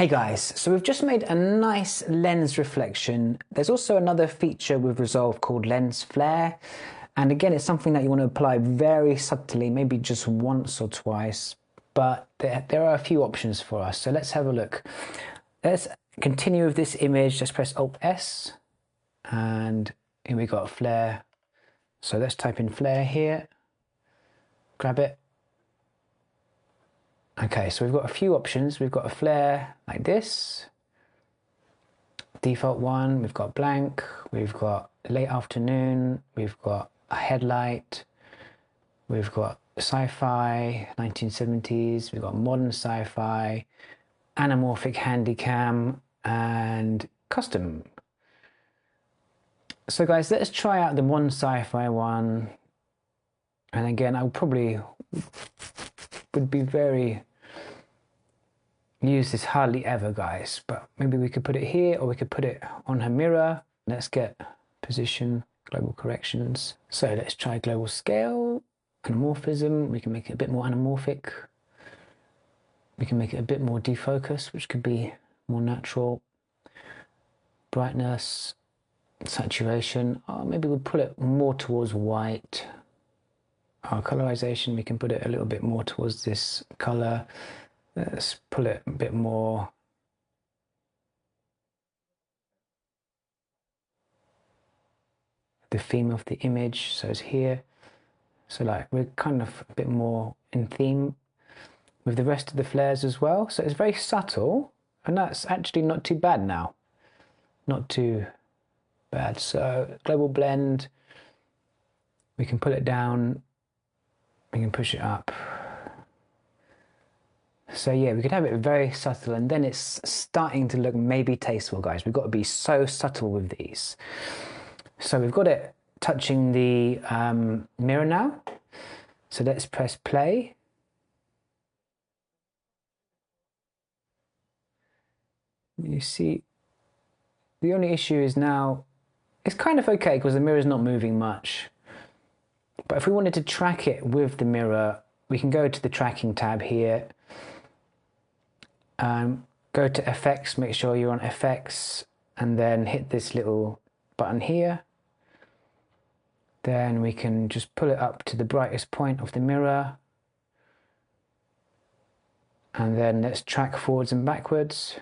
Hey guys, so we've just made a nice lens reflection. There's also another feature with Resolve called lens flare. And again, it's something that you want to apply very subtly, maybe just once or twice, but there are a few options for us. So let's have a look. Let's continue with this image. Just press Alt S and here we got flare. So let's type in flare here, grab it. Okay, so we've got a few options. We've got a flare like this, default one, we've got blank, we've got late afternoon, we've got a headlight, we've got sci-fi, 1970s, we've got modern sci-fi, anamorphic handycam, and custom. So guys, let's try out the modern sci-fi one. And again, I would be very use this hardly ever, guys, but maybe we could put it here or we could put it on her mirror. Let's get position, global corrections. So let's try global scale, anamorphism. We can make it a bit more anamorphic. We can make it a bit more defocus, which could be more natural. Brightness, saturation. Oh, maybe we'll put it more towards white. Our colorization, we can put it a little bit more towards this color. Let's pull it a bit more. The theme of the image, so it's here. So like we're kind of a bit more in theme with the rest of the flares as well. So it's very subtle, and that's actually not too bad now. Not too bad. So global blend, we can pull it down, we can push it up. So yeah, we could have it very subtle, and then it's starting to look maybe tasteful, guys. We've got to be so subtle with these. So we've got it touching the mirror now. So let's press play. You see, the only issue is now, it's kind of okay because the mirror is not moving much. But if we wanted to track it with the mirror, we can go to the tracking tab here. Go to FX, make sure you're on FX, and then hit this little button here. Then we can just pull it up to the brightest point of the mirror. And then let's track forwards and backwards.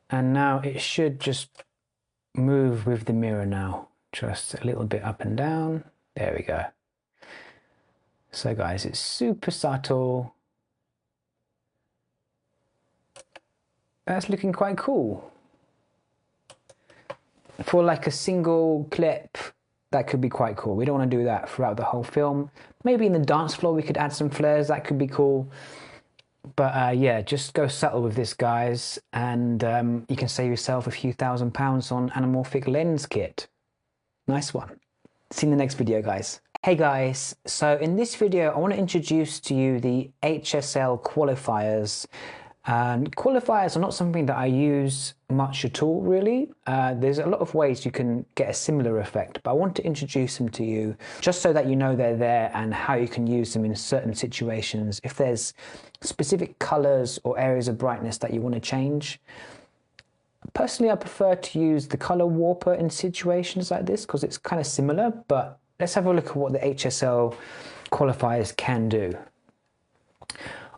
And now it should just move with the mirror now, just a little bit up and down. There we go. So guys, it's super subtle. That's looking quite cool. For like a single clip, that could be quite cool. We don't want to do that throughout the whole film. Maybe in the dance floor we could add some flares, that could be cool. But yeah, just go subtle with this, guys, and you can save yourself a few £1,000s on anamorphic lens kit. Nice one. See you in the next video, guys. Hey guys, so in this video I want to introduce to you the HSL qualifiers. Qualifiers are not something that I use much at all, really. There's a lot of ways you can get a similar effect, but I want to introduce them to you just so that you know they're there and how you can use them in certain situations. If there's specific colors or areas of brightness that you want to change. Personally, I prefer to use the color warper in situations like this because it's kind of similar, but let's have a look at what the HSL qualifiers can do.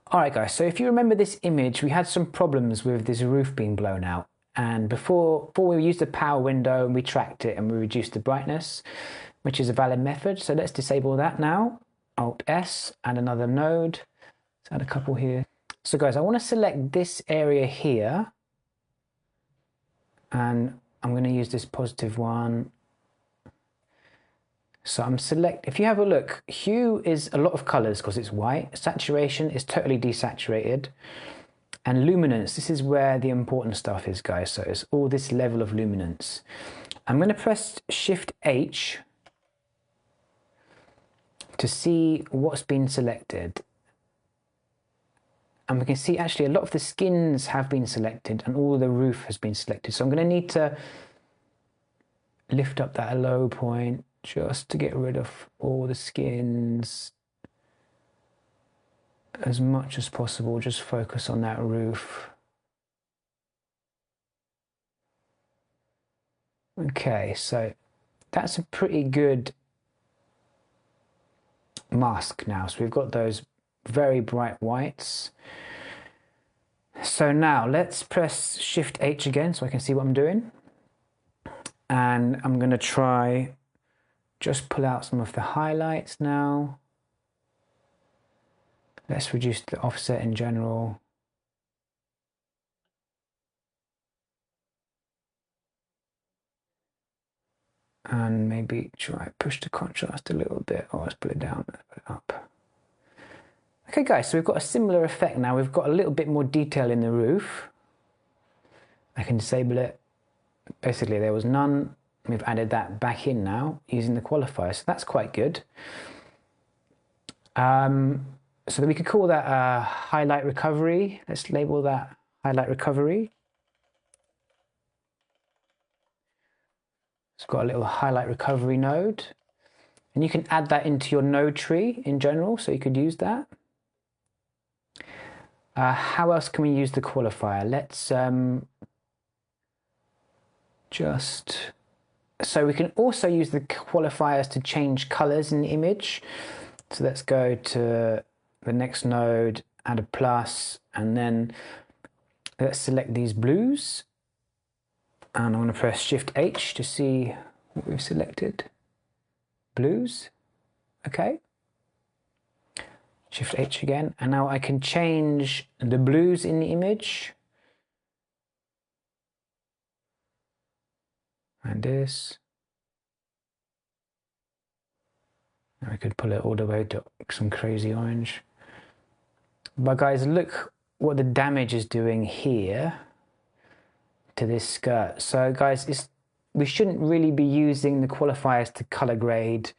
All right, guys, so if you remember this image, we had some problems with this roof being blown out. And before we used the power window and we tracked it and we reduced the brightness, which is a valid method. So let's disable that now. Alt S, add another node. Let's add a couple here. So guys, I want to select this area here. And I'm going to use this positive one. So if you have a look, hue is a lot of colors because it's white. Saturation is totally desaturated. And luminance, this is where the important stuff is, guys. So it's all this level of luminance. I'm going to press Shift H to see what's been selected. And we can see actually a lot of the skins have been selected and all the roof has been selected. So I'm going to need to lift up that low point just to get rid of all the skins. as much as possible, just focus on that roof. Okay, so that's a pretty good mask now. So we've got those very bright whites. So now let's press Shift H again so I can see what I'm doing. And I'm going to try just pull out some of the highlights now. Let's reduce the offset in general. And maybe try push the contrast a little bit, or let's put it down, put it up. Okay guys, so we've got a similar effect now. We've got a little bit more detail in the roof. I can disable it. Basically there was none. We've added that back in now using the qualifier, so that's quite good. So that we could call that a highlight recovery. Let's label that highlight recovery. It's got a little highlight recovery node, and you can add that into your node tree in general, so you could use that. How else can we use the qualifier? Let's so we can also use the qualifiers to change colors in the image. So let's go to the next node, add a plus, and then let's select these blues. And I'm going to press Shift H to see what we've selected. Blues, okay. Shift H again, and now I can change the blues in the image. And this. And I could pull it all the way to some crazy orange. But guys, look what the damage is doing here to this skirt. So guys, we shouldn't really be using the qualifiers to color grade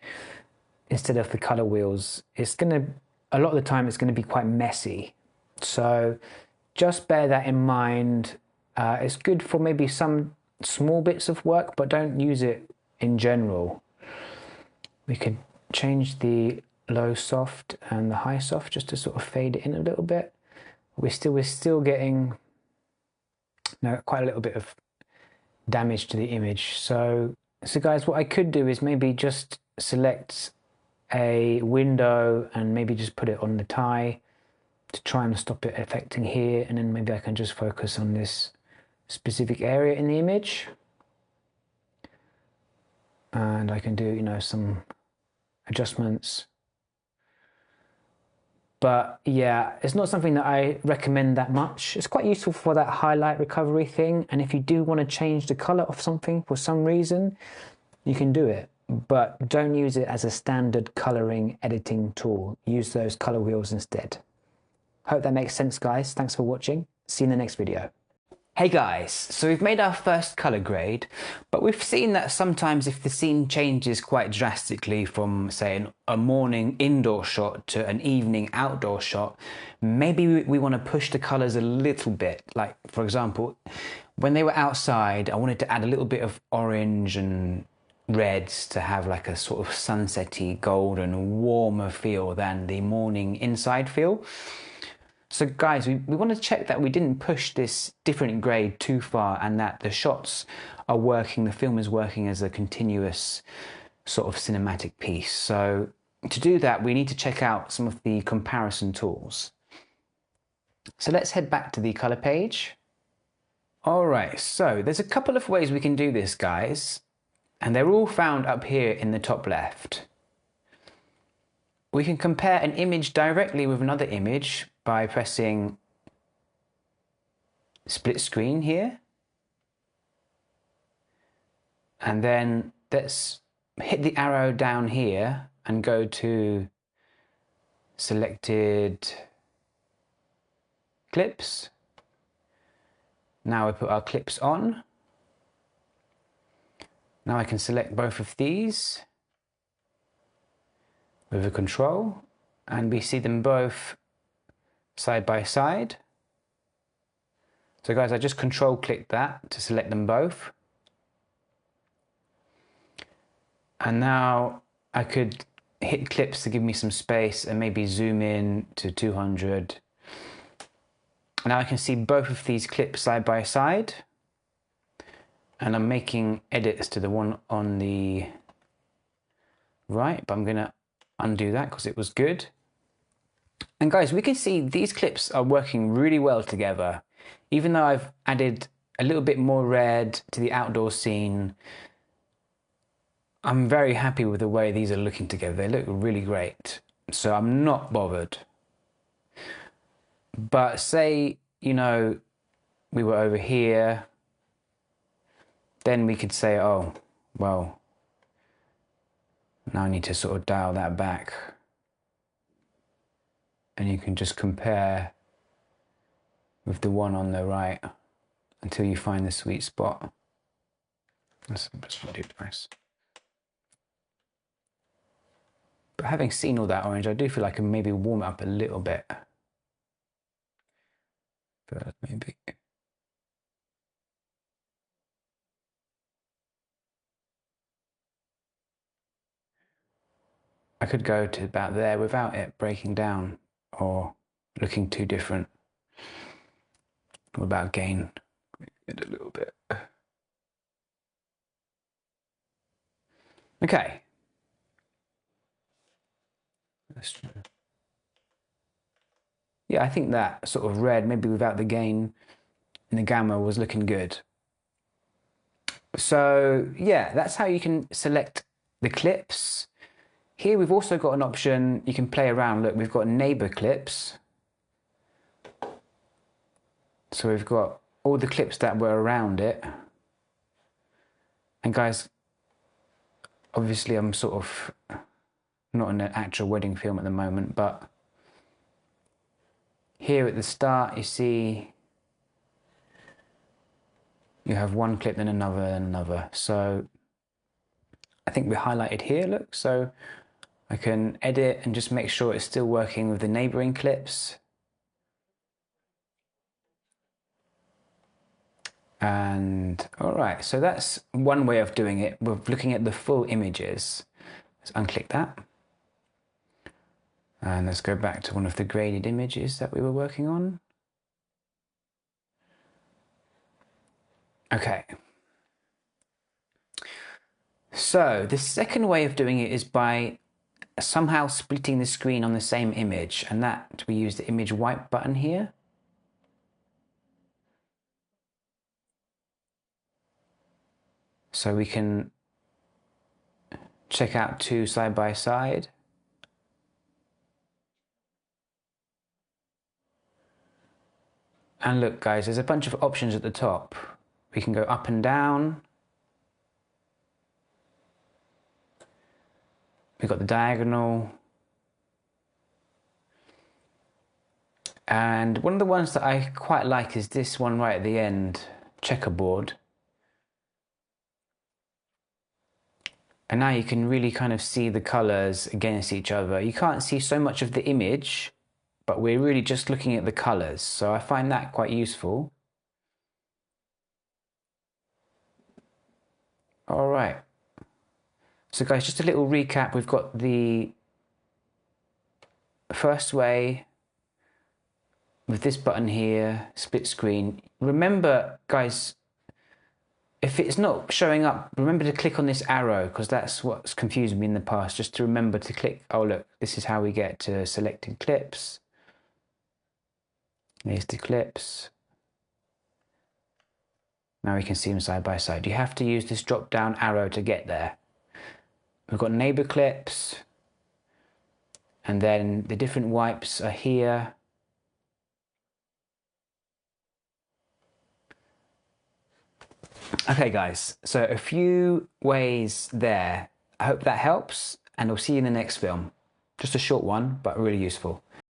instead of the color wheels. It's gonna, a lot of the time it's gonna be quite messy. So just bear that in mind. It's good for maybe some small bits of work, but don't use it in general. We could change the low soft and the high soft just to sort of fade it in a little bit. We're still getting quite a little bit of damage to the image. So guys, what I could do is maybe just select a window and maybe just put it on the tie to try and stop it affecting here, and then maybe I can just focus on this specific area in the image, and I can do, you know, some adjustments. But yeah, it's not something that I recommend that much. It's quite useful for that highlight recovery thing, and if you do want to change the color of something for some reason, you can do it, but don't use it as a standard coloring editing tool. Use those color wheels instead. Hope that makes sense, guys. Thanks for watching. See you in the next video. Hey guys, so we've made our first color grade, but we've seen that sometimes if the scene changes quite drastically from, say, a morning indoor shot to an evening outdoor shot, maybe we want to push the colors a little bit. Like, for example, when they were outside, I wanted to add a little bit of orange and reds to have like a sort of sunsetty, golden, warmer feel than the morning inside feel. So guys, we want to check that we didn't push this different grade too far and that the shots are working, the film is working as a continuous sort of cinematic piece. So to do that, we need to check out some of the comparison tools. So let's head back to the color page. All right, so there's a couple of ways we can do this, guys, and they're all found up here in the top left. We can compare an image directly with another image by pressing split screen here. And then let's hit the arrow down here and go to selected clips. Now we put our clips on. Now I can select both of these with a control, and we see them both side by side. So guys, I just control click that to select them both. And now I could hit clips to give me some space and maybe zoom in to 200. Now I can see both of these clips side by side, and I'm making edits to the one on the right, but I'm gonna undo that because it was good. And guys, we can see these clips are working really well together. Even though I've added a little bit more red to the outdoor scene, I'm very happy with the way these are looking together. They look really great. So I'm not bothered. But say, you know, we were over here, then we could say, oh, well, now I need to sort of dial that back. And you can just compare with the one on the right until you find the sweet spot. That's really nice. But having seen all that orange, I do feel like I can maybe warm it up a little bit. But maybe. I could go to about there without it breaking down or looking too different. What about gain it a little bit? Okay. Yeah, I think that sort of red, maybe without the gain and the gamma, was looking good. So yeah, that's how you can select the clips. Here we've also got an option you can play around. Look, we've got neighbor clips. So we've got all the clips that were around it. And guys, obviously I'm sort of not in an actual wedding film at the moment, but here at the start you see you have one clip, then another, then another. So I think we're highlighted here, look. So I can edit and just make sure it's still working with the neighboring clips. And all right, so that's one way of doing it. We're looking at the full images. Let's unclick that. And let's go back to one of the graded images that we were working on. Okay. So the second way of doing it is by somehow splitting the screen on the same image, and that we use the image wipe button here. So we can check out two side by side. And look guys, there's a bunch of options at the top. We can go up and down. We've got the diagonal. And one of the ones that I quite like is this one right at the end, checkerboard. And now you can really kind of see the colors against each other. You can't see so much of the image, but we're really just looking at the colors. So I find that quite useful. All right. So guys, just a little recap. We've got the first way with this button here, split screen. Remember, guys, if it's not showing up, remember to click on this arrow, because that's what's confused me in the past, just to remember to click. Oh, look, this is how we get to selected clips. Here's the clips. Now we can see them side by side. You have to use this drop down arrow to get there. We've got neighbor clips, and then the different wipes are here. Okay guys, so a few ways there. I hope that helps, and I'll see you in the next film. Just a short one, but really useful.